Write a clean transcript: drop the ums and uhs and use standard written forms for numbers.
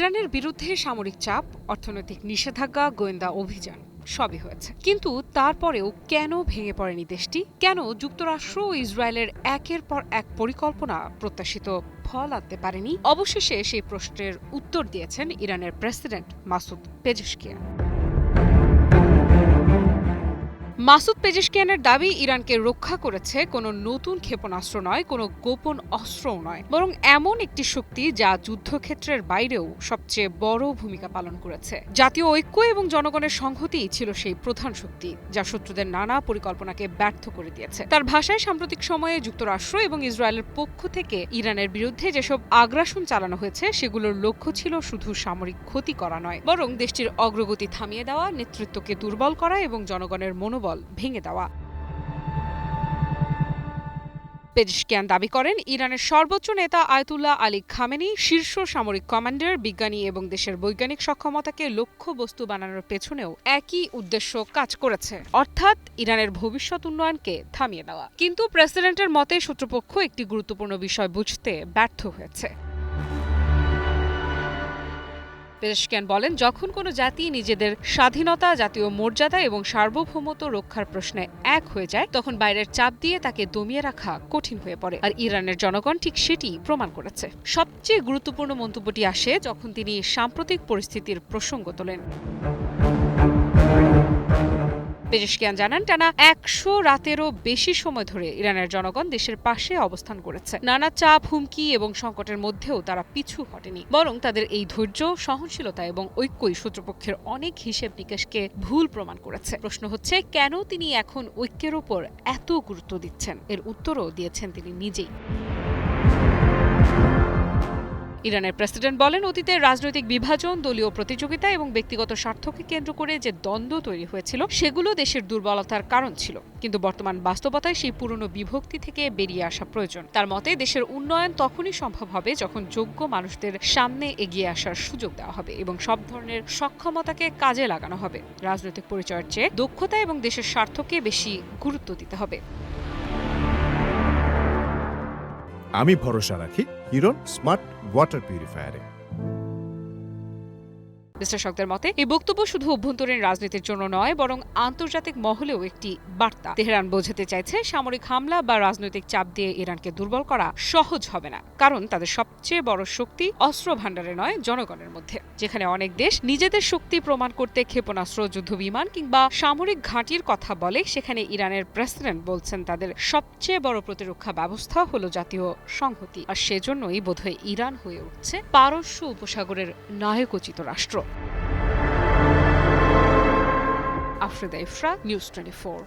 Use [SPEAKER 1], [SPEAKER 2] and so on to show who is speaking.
[SPEAKER 1] ইরানের বিরুদ্ধে সামরিক চাপ, অর্থনৈতিক নিষেধাজ্ঞা, গোয়েন্দা অভিযান সবই হয়েছে, কিন্তু তারপরেও কেন ভেঙে পড়েনি দেশটি? কেন যুক্তরাষ্ট্র ও ইসরায়েলের একের পর এক পরিকল্পনা প্রত্যাশিত ফল আনতে পারেনি? অবশেষে সেই প্রশ্নের উত্তর দিয়েছেন ইরানের প্রেসিডেন্ট মাসুদ পেজেশকিয়ান। মাসুদ পেজেশকিয়ানের দাবি, ইরানকে রক্ষা করেছে কোনো নতুন ক্ষেপণাস্ত্র নয়, কোনো গোপন অস্ত্রও নয়, বরং এমন একটি শক্তি যা যুদ্ধক্ষেত্রের বাইরেও সবচেয়ে বড় ভূমিকা পালন করেছে। জাতীয় ঐক্য এবং জনগণের সংহতিই ছিল সেই প্রধান শক্তি, যা শত্রুদের নানা পরিকল্পনাকে ব্যর্থ করে দিয়েছে। তার ভাষায়, সাম্প্রতিক সময়ে যুক্তরাষ্ট্র এবং ইসরায়েলের পক্ষ থেকে ইরানের বিরুদ্ধে যেসব আগ্রাসন চালানো হয়েছে, সেগুলোর লক্ষ্য ছিল শুধু সামরিক ক্ষতি করা নয়, বরং দেশটির অগ্রগতি থামিয়ে দেওয়া, নেতৃত্বকে দুর্বল করা এবং জনগণের মনোবল ভেঙে দেওয়া। পেজেশকিয়ান দাবি করেন, ইরানের সর্বোচ্চ নেতা আয়াতুল্লাহ আলী খামেনি, শীর্ষ সামরিক কমান্ডার, বিজ্ঞানী এবং দেশের বৈজ্ঞানিক সক্ষমতাকে লক্ষ্যবস্তু বানানোর পেছনেও একই উদ্দেশ্য কাজ করেছে, অর্থাৎ ইরানের ভবিষ্যৎ উন্নয়নকে থামিয়ে দেওয়া। কিন্তু প্রেসিডেন্টের মতে শত্রুপক্ষ একটি গুরুত্বপূর্ণ বিষয় বুঝতে ব্যর্থ হয়েছে। পেজেশকিয়ান বলেন, যখন কোনো জাতি নিজেদের স্বাধীনতা, জাতীয় মর্যাদা এবং সার্বভৌমত্ব রক্ষার প্রশ্নে এক হয়ে যায়, তখন বাইরের চাপ দিয়ে তাকে দমিয়ে রাখা কঠিন হয়ে পড়ে। আর ইরানের জনগণ ঠিক সেটি প্রমাণ করেছে। সবচেয়ে গুরুত্বপূর্ণ মন্তব্যটি আসে যখন তিনি সাম্প্রতিক পরিস্থিতির প্রসঙ্গ তোলেন। পেজেশকিয়ান জানান, টানা ১০০ রাতেরও বেশি সময় ধরে ইরানের জনগণ দেশের পাশে অবস্থান করেছে। নানা চাপ, হুমকি এবং সংকটের মধ্যেও তারা পিছু হটেনি, বরং তাদের এই ধৈর্য, সহনশীলতা এবং ঐক্যই শত্রুপক্ষের অনেক হিসেব নিকেশকে ভুল প্রমাণ করেছে। প্রশ্ন হচ্ছে, কেন তিনি এখন ঐক্যের ওপর এত গুরুত্ব দিচ্ছেন? এর উত্তরও দিয়েছেন তিনি নিজেই। ইরানের প্রেসিডেন্ট বলেন, অতীতের রাজনৈতিক বিভাজন, দলীয় প্রতিযোগিতা এবং ব্যক্তিগত স্বার্থকে কেন্দ্র করে যে দ্বন্দ্ব তৈরি হয়েছিল, সেগুলো দেশের দুর্বলতার কারণ ছিল। কিন্তু বর্তমান বাস্তবতায় সেই পুরনো বিভক্তি থেকে বেরিয়ে আসা প্রয়োজন। তার মতে, দেশের উন্নয়ন তখনই সম্ভব হবে যখন যোগ্য মানুষদের সামনে এগিয়ে আসার সুযোগ দেওয়া হবে এবং সব ধরনের সক্ষমতাকে কাজে লাগানো হবে। রাজনৈতিক পরিচয়ের চেয়ে দক্ষতা এবং দেশের স্বার্থকে বেশি গুরুত্ব দিতে হবে।
[SPEAKER 2] আমি ভরসা রাখি হিরন স্মার্ট ওয়াটার পিউরিফায়ারে।
[SPEAKER 1] বিশ্লেষকদের মতে, এই বক্তব্য শুধু অভ্যন্তরীণ রাজনীতির জন্য নয়, বরং আন্তর্জাতিক মহলেও একটি বার্তা। তেহরান বোঝাতে চাইছে, সামরিক হামলা বা রাজনৈতিক চাপ দিয়ে ইরানকে দুর্বল করা সহজ হবে না, কারণ তাদের সবচেয়ে বড় শক্তি অস্ত্র ভাণ্ডারে নয়, জনগণের মধ্যে। যেখানে অনেক দেশ নিজেদের শক্তি প্রমাণ করতে ক্ষেপণাস্ত্র, যুদ্ধবিমান কিংবা সামরিক ঘাঁটির কথা বলে, সেখানে ইরানের প্রেসিডেন্ট বলছেন তাদের সবচেয়ে বড় প্রতিরক্ষা ব্যবস্থা হলো জাতীয় সংহতি। আর সেজন্যই বোধহয় ইরান হয়ে উঠছে পারস্য উপসাগরের নায়কোচিত রাষ্ট্র। আফ্রিদা ইফরা, নিউজ 24।